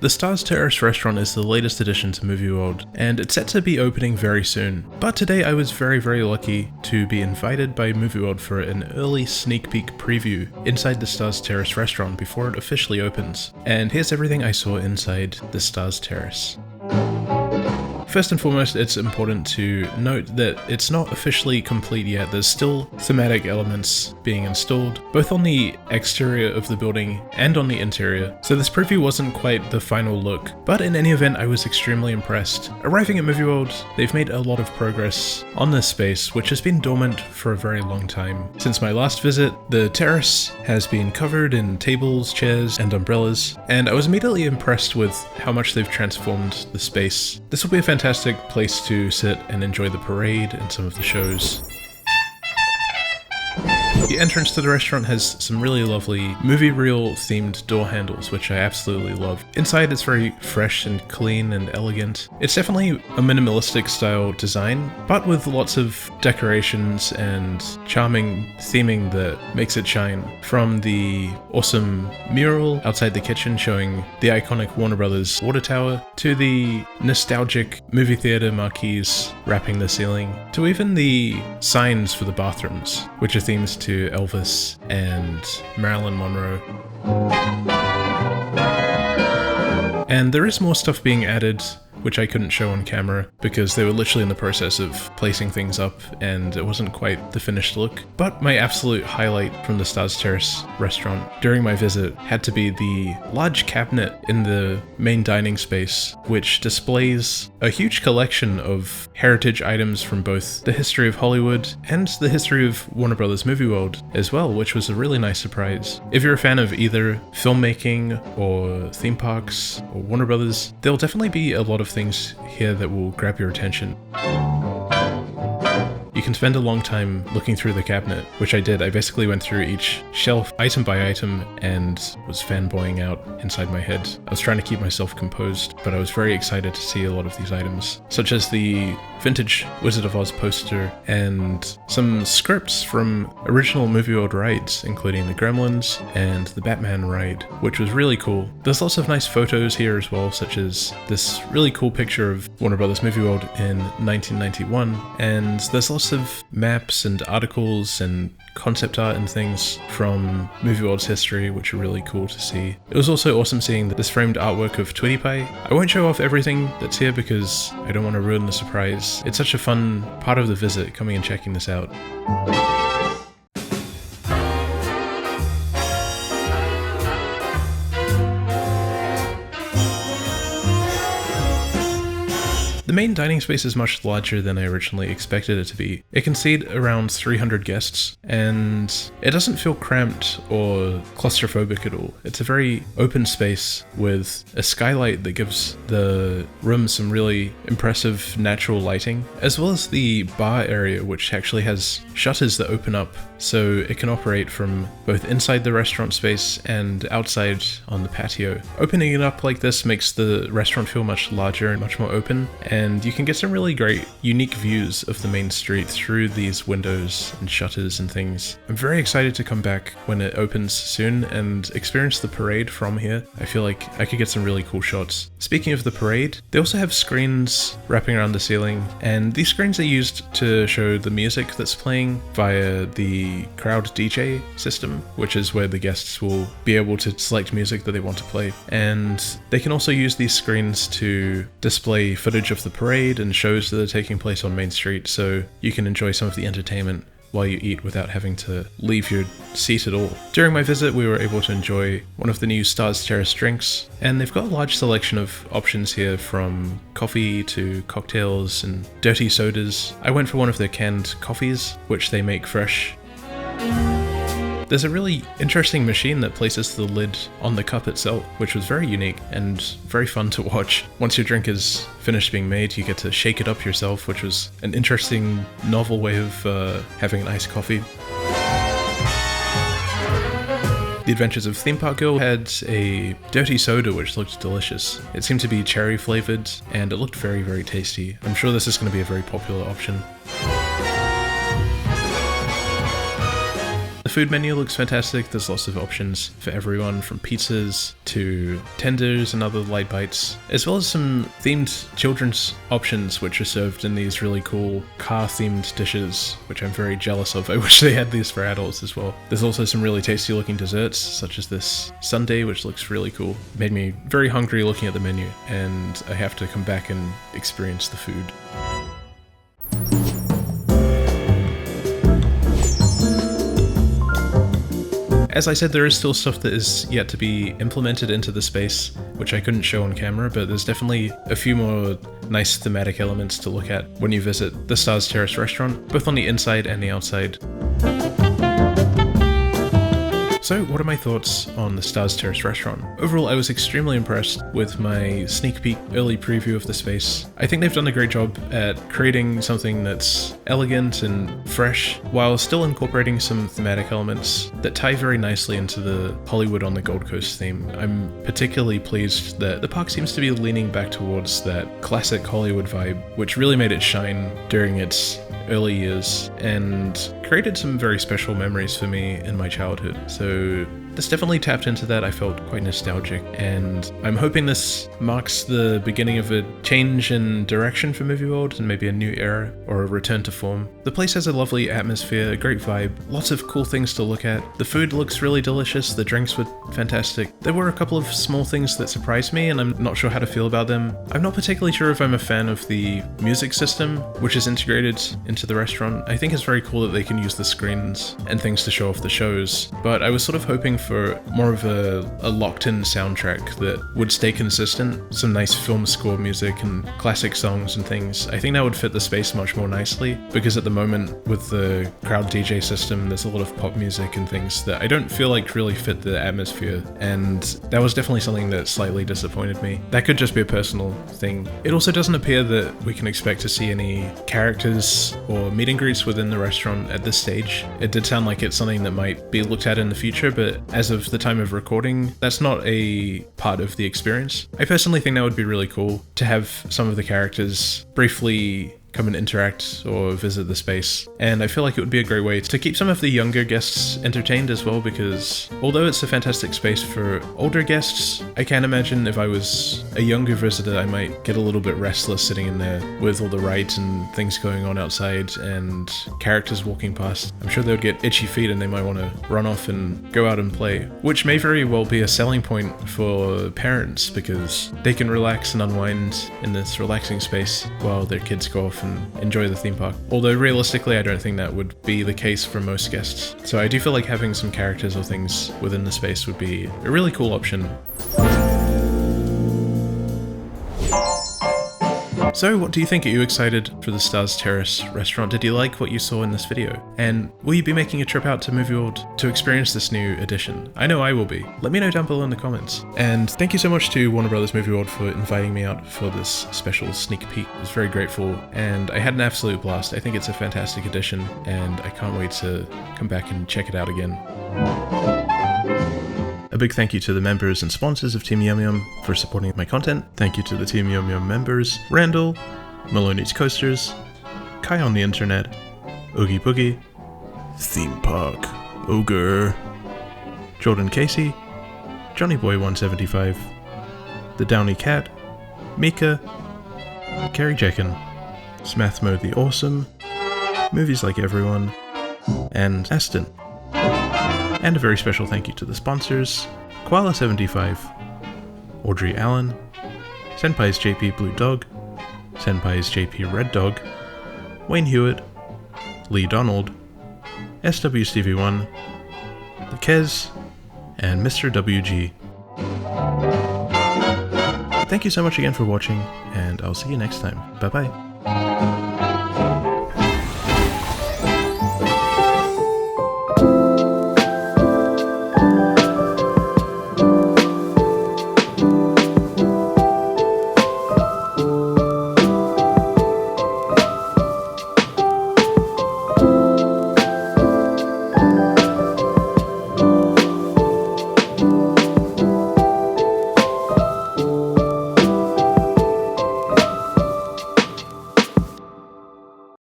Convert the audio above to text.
The Stars Terrace restaurant is the latest addition to Movie World, and it's set to be opening very soon. But today I was very lucky to be invited by Movie World for an early sneak peek preview inside the Stars Terrace restaurant before it officially opens. And here's everything I saw inside the Stars Terrace. First and foremost, it's important to note that it's not officially complete yet. There's still thematic elements being installed, both on the exterior of the building and on the interior, so this preview wasn't quite the final look, but in any event I was extremely impressed. Arriving at Movie World, they've made a lot of progress on this space, which has been dormant for a very long time. Since my last visit, the terrace has been covered in tables, chairs, and umbrellas, and I was immediately impressed with how much they've transformed the space. This will be a fantastic place to sit and enjoy the parade and some of the shows. The entrance to the restaurant has some really lovely movie reel themed door handles, which I absolutely love. Inside it's very fresh and clean and elegant. It's definitely a minimalistic style design, but with lots of decorations and charming theming that makes it shine. From the awesome mural outside the kitchen showing the iconic Warner Brothers water tower, to the nostalgic movie theater marquees wrapping the ceiling, to even the signs for the bathrooms, which are themes to Elvis and Marilyn Monroe. And there is more stuff being added, which I couldn't show on camera because they were literally in the process of placing things up and it wasn't quite the finished look. But my absolute highlight from the Stars Terrace restaurant during my visit had to be the large cabinet in the main dining space, which displays a huge collection of heritage items from both the history of Hollywood and the history of Warner Brothers Movie World as well, which was a really nice surprise. If you're a fan of either filmmaking or theme parks or Warner Brothers, there'll definitely be a lot of things here that will grab your attention. You can spend a long time looking through the cabinet, which I did. I basically went through each shelf item by item and was fanboying out inside my head. I was trying to keep myself composed, but I was very excited to see a lot of these items, such as the vintage Wizard of Oz poster and some scripts from original Movie World rides, including the Gremlins and the Batman ride, which was really cool. There's lots of nice photos here as well, such as this really cool picture of Warner Brothers Movie World in 1991, and there's lots of maps and articles and concept art and things from Movie World's history, which are really cool to see. It was also awesome seeing this framed artwork of Tweety Pie. I won't show off everything that's here because I don't want to ruin the surprise. It's such a fun part of the visit, coming and checking this out. The main dining space is much larger than I originally expected it to be. It can seat around 300 guests, and it doesn't feel cramped or claustrophobic at all. It's a very open space with a skylight that gives the room some really impressive natural lighting, as well as the bar area, which actually has shutters that open up so it can operate from both inside the restaurant space and outside on the patio. Opening it up like this makes the restaurant feel much larger and much more open, and you can get some really great, unique views of the main street through these windows and shutters and things. I'm very excited to come back when it opens soon and experience the parade from here. I feel like I could get some really cool shots. Speaking of the parade, they also have screens wrapping around the ceiling, and these screens are used to show the music that's playing via the crowd DJ system, which is where the guests will be able to select music that they want to play. And they can also use these screens to display footage of the parade and shows that are taking place on Main Street, so you can enjoy some of the entertainment while you eat without having to leave your seat at all. During my visit, we were able to enjoy one of the new Stars Terrace drinks, and they've got a large selection of options here, from coffee to cocktails and dirty sodas. I went for one of their canned coffees, which they make fresh. There's a really interesting machine that places the lid on the cup itself, which was very unique and very fun to watch. Once your drink is finished being made, you get to shake it up yourself, which was an interesting, novel way of having an iced coffee. The Adventures of Theme Park Girl had a dirty soda which looked delicious. It seemed to be cherry flavored and it looked very tasty. I'm sure this is going to be a very popular option. The food menu looks fantastic. There's lots of options for everyone, from pizzas to tenders and other light bites, as well as some themed children's options which are served in these really cool car-themed dishes, which I'm very jealous of. I wish they had these for adults as well. There's also some really tasty looking desserts, such as this sundae, which looks really cool. Made me very hungry looking at the menu, and I have to come back and experience the food. As I said, there is still stuff that is yet to be implemented into the space, which I couldn't show on camera, but there's definitely a few more nice thematic elements to look at when you visit the Stars Terrace restaurant, both on the inside and the outside. So what are my thoughts on the Stars Terrace restaurant? Overall, I was extremely impressed with my sneak peek early preview of the space. I think they've done a great job at creating something that's elegant and fresh, while still incorporating some thematic elements that tie very nicely into the Hollywood on the Gold Coast theme. I'm particularly pleased that the park seems to be leaning back towards that classic Hollywood vibe, which really made it shine during its early years and created some very special memories for me in my childhood. So this definitely tapped into that. I felt quite nostalgic, and I'm hoping this marks the beginning of a change in direction for Movie World and maybe a new era or a return to form. The place has a lovely atmosphere, a great vibe, lots of cool things to look at. The food looks really delicious, the drinks were fantastic. There were a couple of small things that surprised me and I'm not sure how to feel about them. I'm not particularly sure if I'm a fan of the music system, which is integrated into the restaurant. I think it's very cool that they can use the screens and things to show off the shows, but I was sort of hoping for more of a locked-in soundtrack that would stay consistent, some nice film score music and classic songs and things. I think that would fit the space much more nicely, because at the moment with the crowd DJ system there's a lot of pop music and things that I don't feel like really fit the atmosphere, and that was definitely something that slightly disappointed me. That could just be a personal thing. It also doesn't appear that we can expect to see any characters or meet and greets within the restaurant at this stage. It did sound like it's something that might be looked at in the future, but as of the time of recording, that's not a part of the experience. I personally think that would be really cool to have some of the characters briefly come and interact or visit the space, and I feel like it would be a great way to keep some of the younger guests entertained as well, because although it's a fantastic space for older guests, I can't imagine if I was a younger visitor I might get a little bit restless sitting in there with all the rides and things going on outside and characters walking past. I'm sure they would get itchy feet and they might want to run off and go out and play, which may very well be a selling point for parents, because they can relax and unwind in this relaxing space while their kids go off and enjoy the theme park. Although realistically I don't think that would be the case for most guests. So I do feel like having some characters or things within the space would be a really cool option. So what do you think? Are you excited for the Stars Terrace restaurant? Did you like what you saw in this video? And will you be making a trip out to Movie World to experience this new addition? I know I will be. Let me know down below in the comments. And thank you so much to Warner Brothers Movie World for inviting me out for this special sneak peek. I was very grateful and I had an absolute blast. I think it's a fantastic addition and I can't wait to come back and check it out again. A big thank you to the members and sponsors of Team YumYum for supporting my content. Thank you to the Team YumYum members, Randall, Maloney's Coasters, Kai on the Internet, Oogie Boogie, Theme Park Ogre, Jordan Casey, Johnny Boy 175, The Downy Cat, Mika, Carrie Jekin, Smathmo the Awesome, Movies Like Everyone, and Aston. And a very special thank you to the sponsors, Koala75, Audrey Allen, Senpai's JP Blue Dog, Senpai's JP Red Dog, Wayne Hewitt, Lee Donald, SW Stevie 1, The Kez, and Mr. WG. Thank you so much again for watching, and I'll see you next time. Bye bye.